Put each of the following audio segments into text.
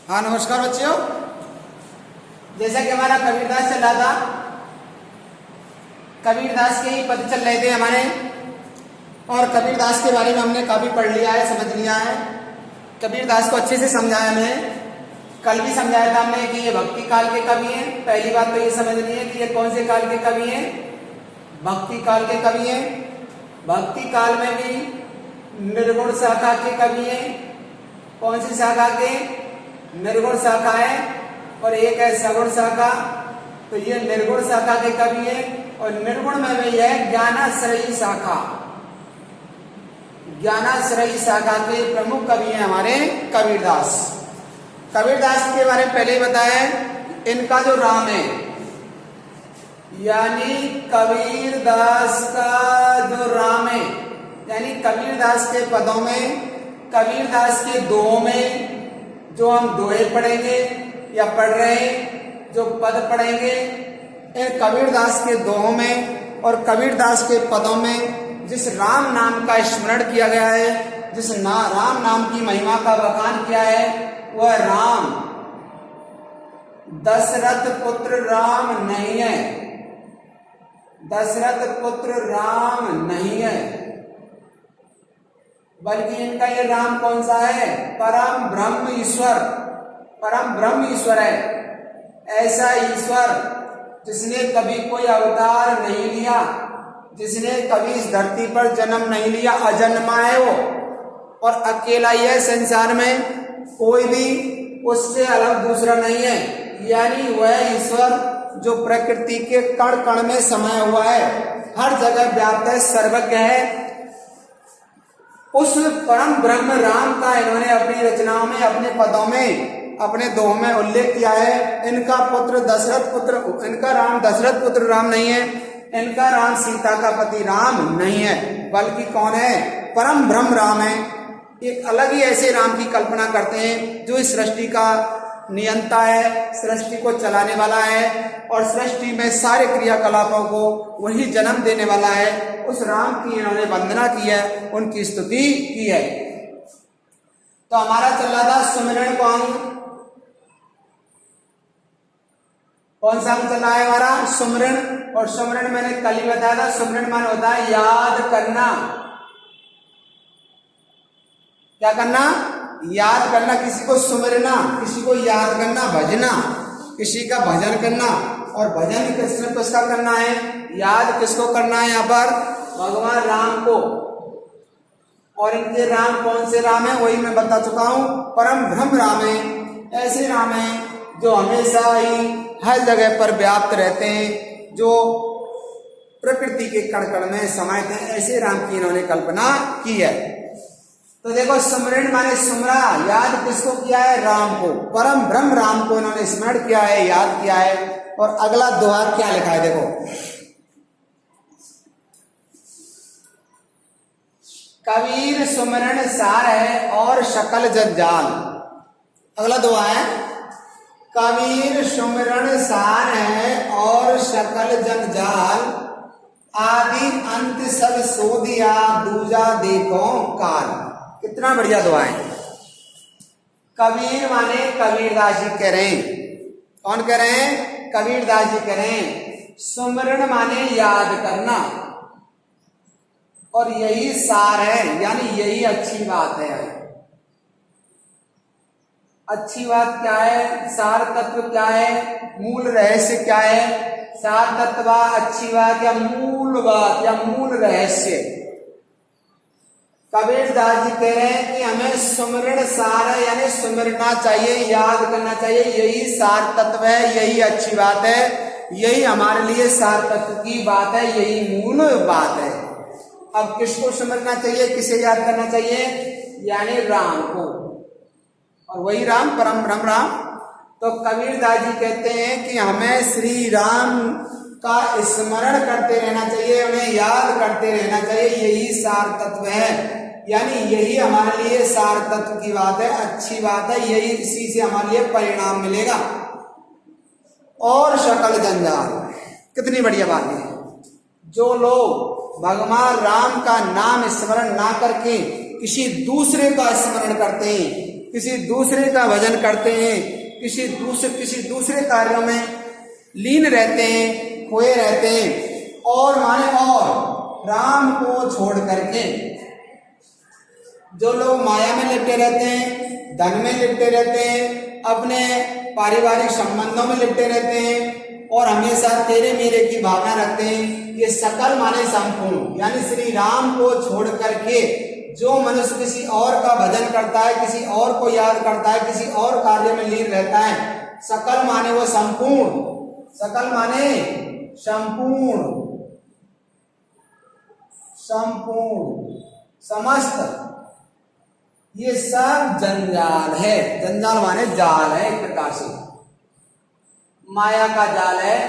हाँ नमस्कार बच्चों। जैसा कि हमारा कबीरदास चल रहा था, कबीरदास के ही पद चल रहे थे हमारे, और कबीरदास के बारे में हमने काफी पढ़ लिया है, समझ लिया है। कबीरदास को अच्छे से समझाया हमने, कल भी समझाया था हमने कि ये भक्ति काल के कवि हैं। पहली बात तो ये समझनी है कि ये कौन से काल के कवि हैं, भक्ति काल के कवि हैं। भक्ति काल में भी निर्गुण शाखा के कवि हैं। कौन सी शाखा के? निर्गुण शाखा है, और एक है सगुण शाखा। तो ये निर्गुण शाखा के कवि है, और निर्गुण में भी है ज्ञानाश्रयी शाखा। ज्ञानाश्रयी शाखा के प्रमुख कवि हैं हमारे कबीरदास। कबीरदास के बारे में पहले ही बताया, इनका जो राम है, यानी कबीरदास का जो राम है, यानी कबीरदास के पदों में, कबीरदास के दोहों में, जो हम दोहे पढ़ेंगे या पढ़ रहे हैं, जो पद पढ़ेंगे, इन कबीरदास के दोहों में और कबीरदास के पदों में जिस राम नाम का स्मरण किया गया है, जिस राम नाम की महिमा का बखान किया है, वह राम दशरथ पुत्र राम नहीं है। दशरथ पुत्र राम नहीं है, बल्कि इनका ये राम कौन सा है? परम ब्रह्म ईश्वर। परम ब्रह्म ईश्वर है। ऐसा ईश्वर जिसने कभी कोई अवतार नहीं लिया, जिसने कभी इस धरती पर जन्म नहीं लिया, अजन्मा है वो, और अकेला ही है संसार में, कोई भी उससे अलग दूसरा नहीं है। यानी वह ईश्वर जो प्रकृति के कण कण में समाया हुआ है, हर जगह व्याप्त है, सर्वज्ञ है। उस परम ब्रह्म राम का इन्होंने अपनी रचनाओं में, अपने पदों में, अपने दोहों में उल्लेख किया है। इनका पुत्र दशरथ पुत्र, इनका राम दशरथ पुत्र राम नहीं है, इनका राम सीता का पति राम नहीं है, बल्कि कौन है? परम ब्रह्म राम है। एक अलग ही ऐसे राम की कल्पना करते हैं जो इस सृष्टि का नियंता है, सृष्टि को चलाने वाला है, और सृष्टि में सारे क्रियाकलापों को वही जन्म देने वाला है। उस राम की इन्होंने वंदना की है, उनकी स्तुति की है। तो हमारा चल रहा था सुमिरन को अंग। कौन सा अंग चल रहा है हमारा? सुमिरन। और सुमिरन मैंने कल ही बताया था, सुमिरन माने होता है याद करना। क्या करना? याद करना। किसी को सुमिरना, किसी को याद करना, भजना, किसी का भजन करना। और भजन किसका करना है? याद किसको करना है? यहाँ पर भगवान राम को। और इनके राम कौन से राम है? वही मैं बता चुका हूं, परम ब्रह्म राम है। ऐसे राम है जो हमेशा ही हर जगह पर व्याप्त रहते हैं, जो प्रकृति के कण कण में समाये थे। ऐसे राम की इन्होंने कल्पना की है। तो देखो, स्मरण माने सुमरा, याद किसको किया है? राम को। परम ब्रह्म राम को इन्होंने स्मरण किया है, याद किया है। और अगला दोहा क्या लिखा है देखो, कबीर सुमरण सार है और शकल जंजाल। अगला दोहा है, कबीर सुमरण सार है और शकल जंजाल, आदि अंत सब सो दिया दूजा देखो काल। कितना बढ़िया दुआ है। कबीर माने कबीरदास जी कह रहे हैं। कौन कह रहे हैं? कबीरदास जी कह रहे हैं। सुमरण माने याद करना, और यही सार है, यानी यही अच्छी बात है। अच्छी बात क्या है? सार तत्व क्या है? मूल रहस्य क्या है? सार तत्व, अच्छी बात या मूल बात या मूल रहस्य। कबीरदास जी कह रहे हैं कि हमें सुमरण सार है, यानी सुमरना चाहिए, याद करना चाहिए। यही सार तत्व है, यही अच्छी बात है, यही हमारे लिए सार तत्व की बात है, यही मूल बात है। अब किसको सुमरना चाहिए, किसे याद करना चाहिए? यानी राम को, और वही राम परम ब्रह्म राम। तो कबीरदास जी कहते हैं कि हमें श्री राम का स्मरण करते रहना चाहिए, उन्हें याद करते रहना चाहिए। यही सार तत्व है, यानी यही हमारे लिए सार तत्व की बात है, अच्छी बात है। यही, इसी से हमारे लिए परिणाम मिलेगा। और शकल जंजाल, कितनी बढ़िया बात है। जो लोग भगवान राम का नाम स्मरण ना करके किसी दूसरे का स्मरण करते हैं, किसी दूसरे का भजन करते हैं, किसी दूसरे कार्यों में लीन रहते हैं, खोए रहते हैं। और राम को छोड़ करके जो लोग माया में लिपटे रहते हैं, धन में लिपटे रहते हैं, अपने पारिवारिक संबंधों में लिपटे रहते हैं और हमेशा तेरे मेरे की भावना रखते हैं, ये सकल माने संपूर्ण, यानी श्री राम को छोड़ करके जो मनुष्य किसी और का भजन करता है, किसी और को याद करता है, किसी और कार्य में लीन रहता है, सकल माने वो संपूर्ण, सकल माने संपूर्ण, समस्त, ये सब जंजाल है। जंजाल माने जाल है, एक प्रकार से माया का जाल है,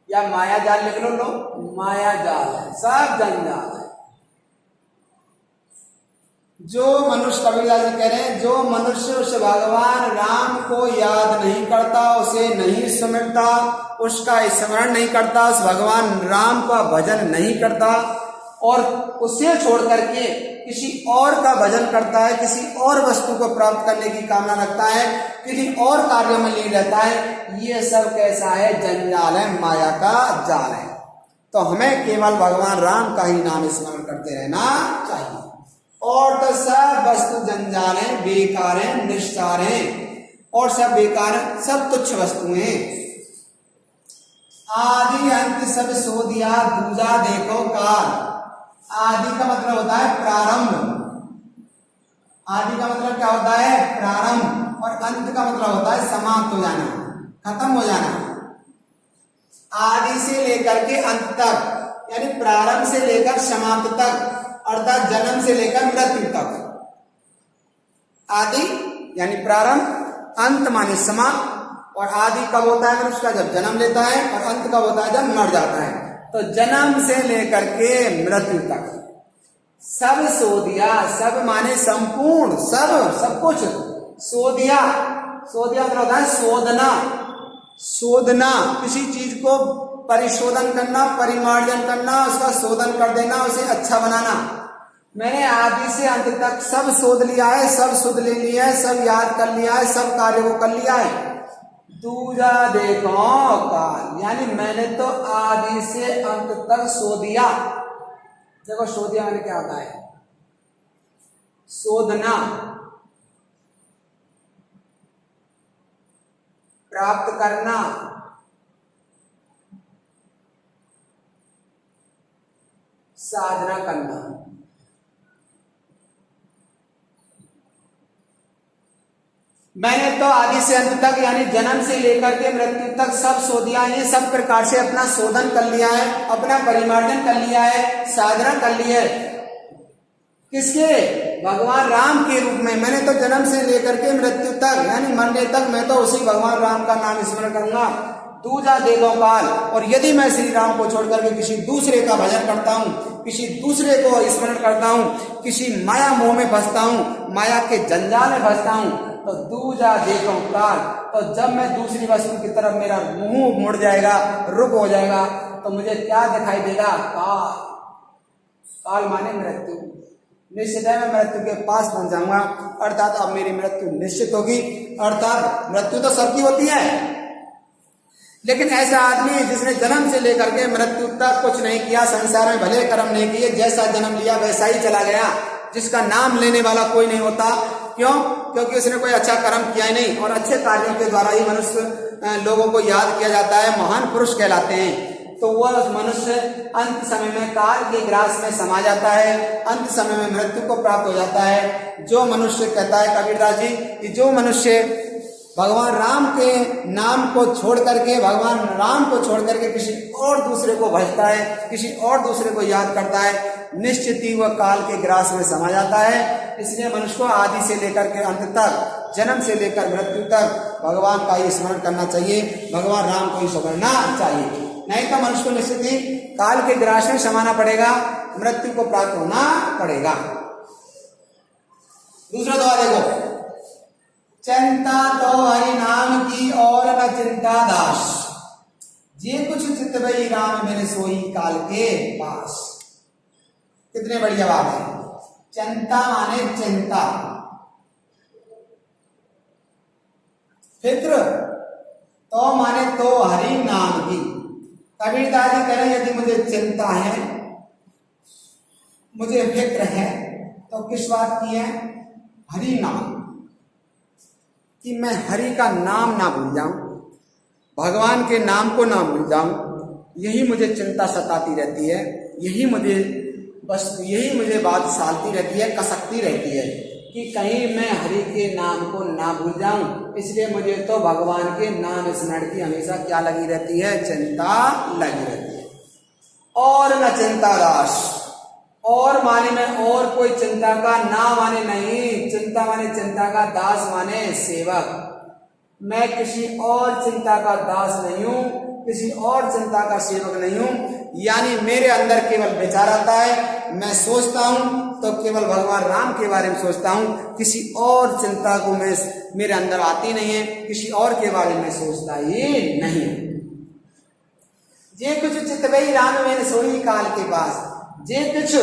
या माया जाल लिख लो, माया जाल है, सब जंजाल है। जो मनुष्य, कबीरदास जी कह रहे हैं, जो मनुष्य उस भगवान राम को याद नहीं करता, उसे नहीं सुमिरता, उसका स्मरण नहीं करता, उस भगवान राम का भजन नहीं करता और उसे छोड़ करके किसी और का भजन करता है, किसी और वस्तु को प्राप्त करने की कामना रखता है, किसी और कार्य में लीन रहता है, ये सब कैसा है? जंजाल है, माया का जाल है। तो हमें केवल भगवान राम का ही नाम स्मरण करते रहना चाहिए, और तो सब वस्तु जंजाल है, बेकार है, निस्सार है, और सब बेकार है, सब तुच्छ वस्तुएं। आदि अंत सब सो दिया, दूजा देखो काल। आदि का मतलब होता है प्रारंभ, आदि का मतलब क्या होता है? प्रारंभ, और अंत का मतलब होता है समाप्त हो जाना, खत्म हो जाना। आदि से लेकर के अंत तक, यानी प्रारंभ से लेकर समाप्त तक, अर्थात जन्म से लेकर मृत्यु तक। आदि यानी प्रारंभ, अंत माने समाप्त। और आदि कब होता है मनुष्य का? जब जन्म लेता है, और अंत कब होता है? जब मर जाता है। तो जन्म से लेकर के मृत्यु तक सब सो दिया, सब माने संपूर्ण, सब कुछ सो दिया। सो दिया मतलब होता है शोधना, शोधना, किसी चीज को परिशोधन करना, परिमार्जन करना, उसका शोधन कर देना, उसे अच्छा बनाना। मैंने आदि से अंत तक सब शोध लिया है, सब सुध ले लिया है, सब याद कर लिया है, सब कार्य को कर लिया है। दूजा देखो काल, यानी मैंने तो आदि से अंत तक सो दिया। देखो सो दिया मैंने क्या होता है? शोधना, प्राप्त करना, साधना करना। मैंने तो आदि से अंत तक, यानी जन्म से लेकर के मृत्यु तक सब सो दिया है, सब प्रकार से अपना शोधन कर लिया है, अपना परिमार्जन कर लिया है, साधना कर ली है। किसके? भगवान राम के रूप में। मैंने तो जन्म से लेकर के मृत्यु तक, यानी मरने तक मैं तो उसी भगवान राम का नाम स्मरण करूंगा। दूजा देखो काल, और यदि मैं श्री राम को छोड़ करके किसी दूसरे का भजन करता हूँ, किसी दूसरे को स्मरण करता हूँ, किसी माया मोह में फंसता हूँ, माया के जंजाल में फंसता हूँ, तो दूजा देखो काल, तो जब मैं दूसरी वस्तु की तरफ मेरा मुंह मुड़ जाएगा, रुक हो जाएगा, तो मुझे क्या दिखाई देगा? काल। काल माने मृत्यु। निश्चित है मैं मृत्यु के पास पहुंच जाऊंगा, अर्थात अब मेरी मृत्यु निश्चित होगी। अर्थात मृत्यु तो सबकी होती है, लेकिन ऐसा आदमी जिसने जन्म से लेकर के मृत्यु तक कुछ नहीं किया, संसार में भले कर्म नहीं किए, जैसा जन्म लिया वैसा ही चला गया, जिसका नाम लेने वाला कोई नहीं होता। क्यों? क्योंकि उसने कोई अच्छा कर्म किया ही नहीं, और अच्छे कार्यों के द्वारा ही मनुष्य लोगों को याद किया जाता है, महान पुरुष कहलाते हैं। तो वह मनुष्य अंत समय में काल के ग्रास में समा जाता है, अंत समय में मृत्यु को प्राप्त हो जाता है। जो मनुष्य, कहता है कबीरदास जी, कि जो मनुष्य भगवान राम के नाम को छोड़ करके, भगवान राम को छोड़ करके किसी और दूसरे को भजता है, किसी और दूसरे को याद करता है, निश्चित ही वह काल के ग्रास में समा जाता है। इसलिए मनुष्य को आदि से लेकर के अंत तक, जन्म से लेकर मृत्यु तक भगवान का ही स्मरण करना चाहिए, भगवान राम को ही स्मरना चाहिए। नहीं तो मनुष्य को निश्चित ही काल के ग्रास में समाना पड़ेगा, मृत्यु को प्राप्त होना पड़ेगा। दूसरा दुआ देखो, चिंता तो हरि नाम की और न चिंता दास, जे कुछ चित भई राम मेरे सोई काल के पास। कितने बढ़िया बात है। चिंता माने चिंता, फिक्र तो माने तो हरि नाम की। कबीरदास जी कह रहे हैं यदि मुझे चिंता है, मुझे फिक्र है, तो किस बात की है? हरि नाम, कि मैं हरि का नाम ना भूल जाऊं, भगवान के नाम को ना भूल जाऊं, यही मुझे चिंता सताती रहती है, यही मुझे बात सालती रहती है, कसकती रहती है कि कहीं मैं हरि के नाम को ना भूल जाऊं। इसलिए मुझे तो भगवान के नाम स्मरण की हमेशा क्या लगी रहती है? चिंता लगी रहती है। और न चिंता दास, और माने में और कोई चिंता का ना माने नहीं, चिंता माने चिंता का, दास माने सेवक। मैं किसी और चिंता का दास नहीं हूं, किसी और चिंता का सेवक नहीं हूं। यानी मेरे अंदर केवल विचार आता है, मैं सोचता हूं तो केवल भगवान राम के बारे में सोचता हूं, किसी और चिंता को मैं मेरे अंदर आती नहीं है, किसी और के बारे में सोचता ही नहीं। जे कुछ चितवई राम मैंने सोई काल के पास, जे कुछ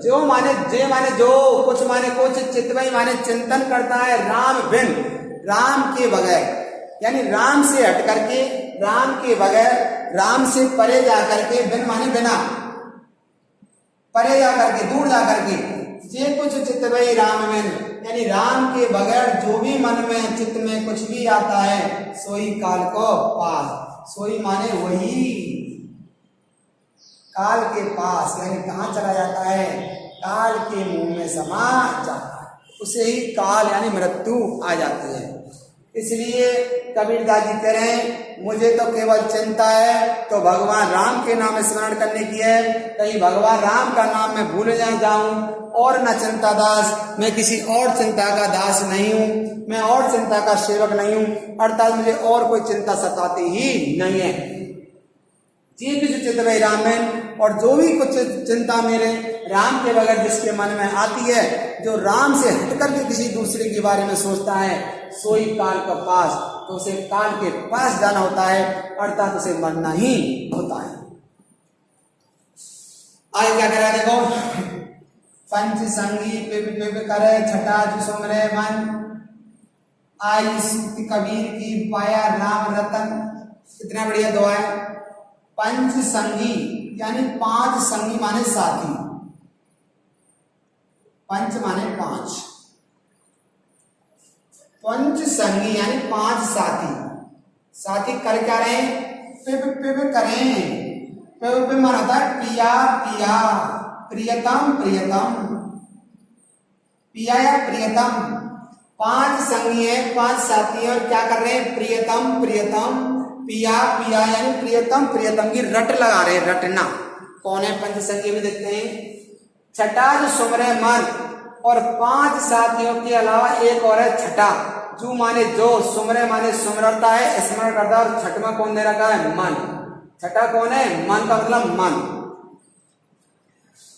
जो माने जे माने जो कुछ माने कुछ, चितवई माने चिंतन करता है राम बिन, राम के बगैर, यानी राम से हट करके, राम के बगैर, राम से परे जा करके, बिन माने बिना, परे जा करके, दूर जा करके, जे कुछ चितवई राम बिन, यानी राम के बगैर जो भी मन में चित्त में कुछ भी आता है, सोई काल को पास। सोई माने वही, काल के पास, यानी कहाँ चला जाता है? काल के मुंह में समा जाता है, उसे ही काल यानी मृत्यु आ जाती है। इसलिए कबीरदास जी कह रहे हैं मुझे तो केवल चिंता है तो भगवान राम के नाम स्मरण करने की है, कहीं भगवान राम का नाम मैं भूल ना जाऊं। और न चिंता दास, मैं किसी और चिंता का दास नहीं हूं, मैं और चिंता का सेवक नहीं हूं, अर्थात मुझे और कोई चिंता सताती ही नहीं है। जी कुछ चितवई राम में, और जो भी कुछ चिंता मेरे राम के बगैर जिसके मन में आती है, जो राम से हटकर के किसी दूसरे के बारे में सोचता है, सोई काल का पास, तो उसे काल के पास जाना होता है, अर्थात उसे मरना ही होता है। आगे क्या कह रहा है देखो, पंच संगी पिप पिप करे छठा जो सुमरे मन, आई सूक्त कबीर की पाया राम रतन। कितना बढ़िया दुआ है। पंच संगी यानी पांच, संगी माने साथी, पंच माने पांच, पंच संगी यानी पांच साथी। साथी कर क्या रहे? पिप पिप करें। पिप पिप माना होता है पिया पिया, प्रियतम प्रियतम, पिया या प्रियतम। पांच संगी है, पांच साथी है, और क्या कर रहे हैं? प्रियतम प्रियतम, पिया पिया यानी प्रियतम प्रियतम की रट लगा रहे हैं, रटना। कौन है पंच संगी में? देखते हैं। छठा जो सुमरे मन, और पांच साथियों के अलावा एक और है छठा, जो माने जो, सुमरे माने सुमरता है, स्मरण करता है, और छठवा कौन दे रखा है? मन। छठा कौन है? मन का मतलब मन।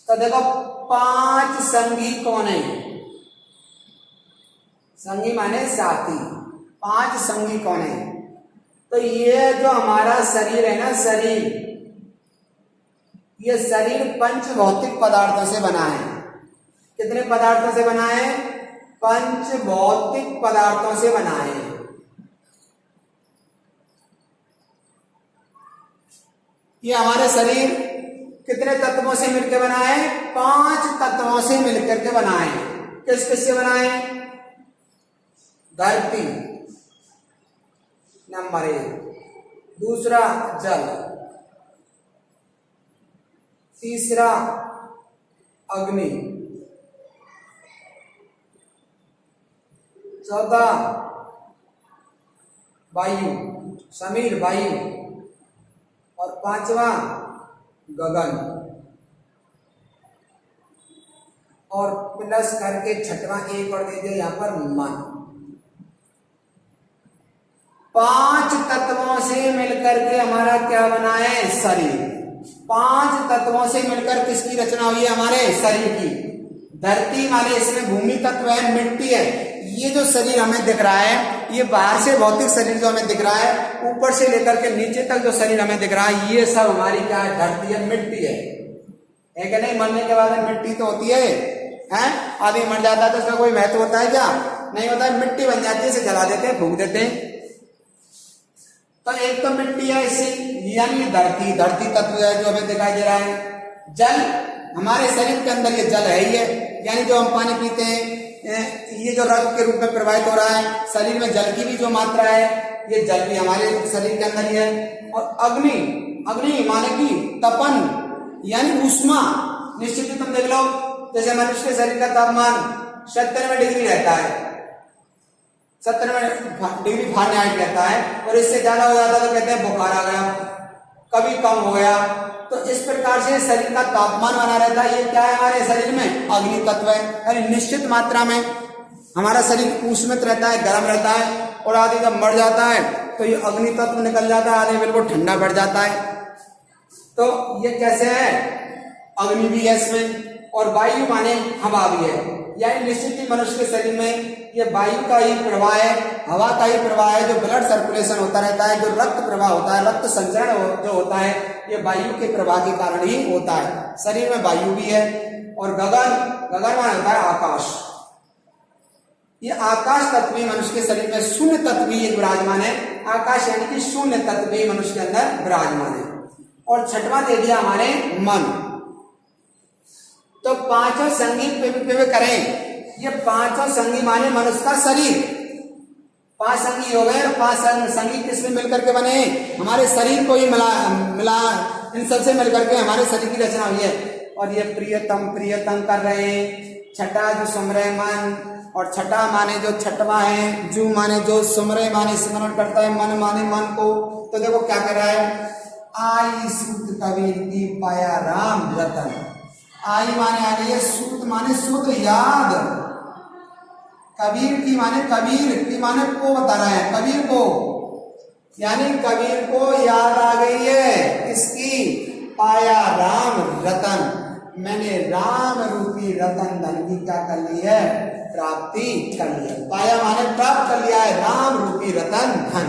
तो देखो पांच संगी कौन है? संगी माने साथी, पांच संगी कौन है? तो ये जो हमारा शरीर है ना, शरीर, ये शरीर पंच भौतिक पदार्थों से बना है। कितने पदार्थों से बना है? पंच भौतिक पदार्थों से बना है। ये हमारे शरीर कितने तत्वों से मिलकर बना है? पांच तत्वों से मिलकर के बना है। किस किस से बना है? धरती नंबर 1, दूसरा जल, तीसरा अग्नि, चौथा वायु, समीर वायु, और पांचवा गगन, और प्लस करके छठवां एक और दे दिया यहां पर मन। पांच तत्वों से मिलकर के हमारा क्या बना है? शरीर। पांच तत्वों से मिलकर किसकी रचना हुई है? हमारे शरीर की। धरती माने इसमें भूमि तत्व है, मिट्टी है। ये जो शरीर हमें दिख रहा है, ये बाहर से भौतिक शरीर जो हमें दिख रहा है, ऊपर से लेकर के नीचे तक जो शरीर हमें दिख रहा है, ये सब हमारी क्या है? धरती है, मिट्टी है कि नहीं? मरने के बाद मिट्टी तो होती है, हैं? आदमी मर जाता है तो उसका कोई महत्व होता है क्या? नहीं होता है। मिट्टी बन जाती है, इसे जला देते हैं, फूंक देते हैं, तो एक तो मिट्टी है इसी, यानी धरती तत्व है जो हमें दिखाई दे रहा है। जल, हमारे शरीर के अंदर ये जल है ही है, यानी जो हम पानी पीते हैं ये जो रक्त के रूप में प्रवाहित हो रहा है, शरीर में जल की भी जो मात्रा है ये जल भी हमारे शरीर के अंदर ही है। और अग्नि माने की तपन यानी ऊष्मा, निश्चित ही तुम देख लो, जैसे मनुष्य के शरीर का तापमान 97 डिग्री रहता है, 97 डिग्री फ़ारेनहाइट रहता है, और इससे ज्यादा हो जाता तो कहते हैं बुखार आ गया, कभी कम हो गया। तो इस प्रकार से शरीर का तापमान बना रहता है। ये क्या है हमारे शरीर में? अग्नि तत्व है, यानी निश्चित मात्रा में हमारा शरीर ऊष्मित रहता है, गर्म रहता है, और आदि जब मर जाता है तो ये अग्नि तत्व निकल जाता है, आदि बिल्कुल ठंडा पड़ जाता है। तो ये कैसे है? अग्नि भी है इसमें, और वायु माने हवा भी है, यानी निश्चित ही मनुष्य के शरीर में ये वायु का ही प्रवाह है, हवा का ही प्रवाह है, जो ब्लड सर्कुलेशन होता रहता है, जो रक्त प्रवाह होता है, रक्त संचरण जो होता है, ये वायु के प्रवाह के कारण ही होता है। शरीर में वायु भी है। और गगन माने होता है आकाश, ये आकाश तत्व भी मनुष्य के शरीर में, शून्य तत्व भी ये विराजमान है। आकाश यानी कि शून्य तत्व भी मनुष्य के अंदर विराजमान है। और छठवां दे दिया हमारे मन। तो पांचों संगी पे करें, ये पांचों संगी माने मनुष्य का शरीर, 5 संगी हो गए, और 5 संगी किसमें मिलकर के बने? हमारे शरीर को ही मिला इन सबसे मिलकर के हमारे शरीर की रचना हुई है। और ये प्रियतम कर रहे हैं। छठा जो सुमरे मन, और छठा माने जो छठवा है, जू माने जो सुमरे माने स्मरण करता है, मन माने मन को। तो देखो क्या कर रहा है? आई सूत कबीर की पाया राम रतन। आई माने आ गई है, सूत माने सूत याद, कबीर की माने कबीर की माने को बता रहा है, कबीर को, यानी कबीर को याद आ गई है। इसकी पाया राम रतन, मैंने राम रूपी रतन धन की क्या कर ली है? प्राप्ति कर ली है। पाया माने प्राप्त कर लिया है राम रूपी रतन धन,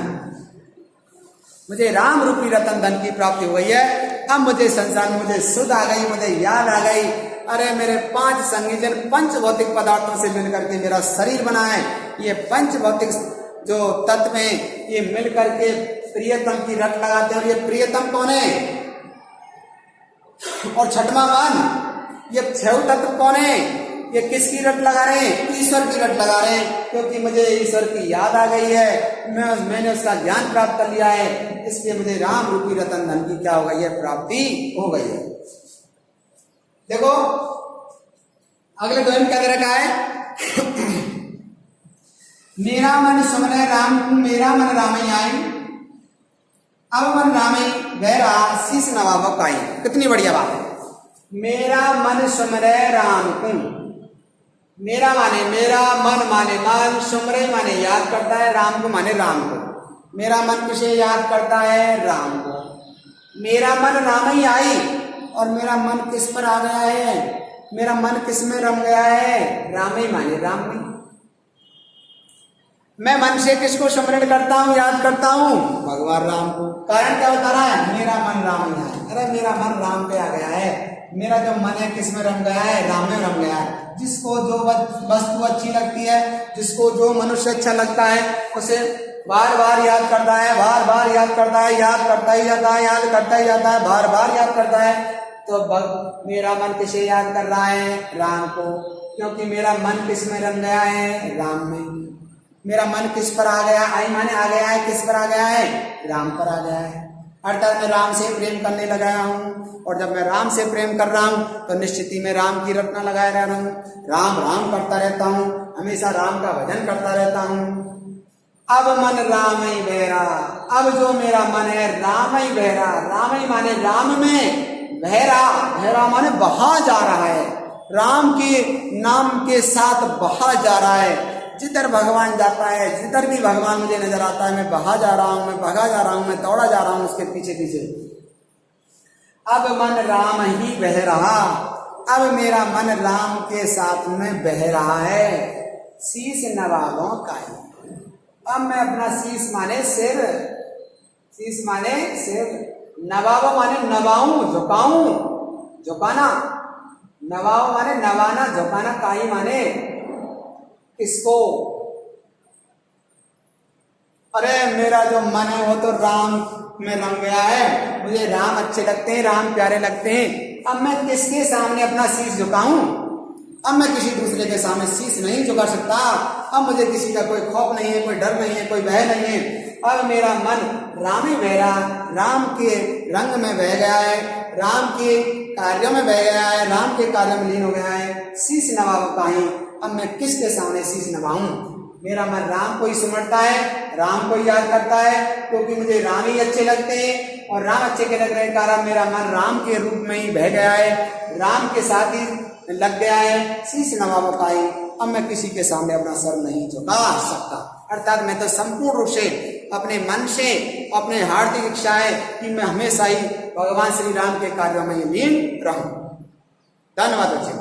मुझे राम रूपी रतन धन की प्राप्ति हुई है। अब मुझे संसार में मुझे सुध आ गई, मुझे याद आ गई, अरे मेरे 5 संगी जन पंच भौतिक पदार्थों से मिलकर के मेरा शरीर बना है। ये पंच भौतिक जो तत्व है ये मिलकर के प्रियतम की रट लगाते हैं। और ये प्रियतम कौन है? और छठवां मन, ये 6 तत्व कौन है? ये किसकी रट लगा रहे हैं? ईश्वर की रट लगा रहे हैं, क्योंकि मुझे ईश्वर की याद आ गई है, मैंने उसका ज्ञान प्राप्त कर लिया है, इसलिए मुझे राम रूपी रतन धन की क्या हो गई है? प्राप्ति हो गई है। देखो अगले द्वय में क्या दे रखा है? मेरा मन सुमरे राम को, मेरा मन रामई आई, अब मन रामई गहरा शीश नवाबो काई। कितनी बढ़िया बात है। मेरा मन सुमरे राम को, मेरा माने मेरा, मन माने मन, सुमरे माने याद करता है, राम को माने राम को। मेरा मन किसे याद करता है? राम को। मेरा मन राम ही आई, और मेरा मन किस पर आ गया है? मेरा मन किस में रम गया है? राम ही माने राम में। मैं मन से किसको स्मरण करता हूँ, याद करता हूँ? भगवान राम को। कारण क्या बता रहा है? मेरा मन राम ही है। अरे मेरा मन राम पे आ गया है, मेरा जो मन है किस में रम गया है? राम में रम गया है। जिसको जो वस्तु अच्छी लगती है, जिसको जो मनुष्य अच्छा लगता है, उसे बार बार याद करता है, बार बार याद करता है, याद करता ही जाता है, याद करता ही जाता है, बार बार याद करता है। तो मेरा मन किसे याद कर रहा है? राम को, क्योंकि मेरा मन किस में रम गया है? राम में। मेरा मन किस पर आ गया? आई माने आ गया है, किस पर आ गया है? राम पर आ गया है। अर्थात मैं राम से प्रेम करने लगा हूँ, और जब मैं राम से प्रेम कर रहा हूँ तो निश्चित ही मैं राम की रटना लगाए रह रहा हूँ, राम राम करता रहता हूँ, हमेशा राम का भजन करता रहता हूँ। अब मन राम ही बहरा, अब जो मेरा मन है राम ही बहरा, राम ही माने राम में, बहरा, बहरा माने बहा जा रहा है, राम के नाम के साथ बहा जा रहा है। जिधर भगवान जाता है, जिधर भी भगवान मुझे नजर आता है, मैं बहा जा रहा हूँ, मैं भगा जा रहा हूँ, मैं दौड़ा जा रहा हूँ उसके पीछे पीछे। अब मन राम ही बह रहा, अब मेरा मन राम के साथ में बह रहा है। शीश नवाबों का ही, अब मैं अपना शीश माने सिर, शीश माने सिर, नवाबों माने नवाऊं, झुकाऊं, झुकाना, नवाओ माने नवाना, झुकाना, काई माने किसको? अरे मेरा जो मन है वो तो राम में रंग गया है, मुझे राम अच्छे लगते हैं, राम प्यारे लगते हैं। अब मैं किसके सामने अपना शीश झुकाऊं? अब मैं किसी दूसरे के सामने शीश नहीं झुका सकता। अब मुझे किसी का कोई खौफ नहीं है, कोई डर नहीं है, कोई भय नहीं है। अब मेरा मन राम में बह रहा, राम के रंग में बह गया है, राम के कार्यों में बह गया है, राम के कार्य में लीन हो गया है। शीश नवाब काहे? अब मैं किसके सामने शीश नवाऊं? मेरा मन राम को ही सिमटता है, राम को ही याद करता है, क्योंकि मुझे राम ही अच्छे लगते हैं और राम अच्छे के लगने के कारण मेरा मन राम के रूप में ही बह गया है, राम के साथ ही लग गया है। शीश नवाब काहे? अब मैं किसी के सामने अपना सर नहीं झुका सकता। अर्थात मैं तो संपूर्ण रूप से अपने मन से, अपने हार्दिक इच्छा है कि मैं हमेशा ही भगवान श्री राम के कार्यों में लीन रहूं। धन्यवाद बच्चे।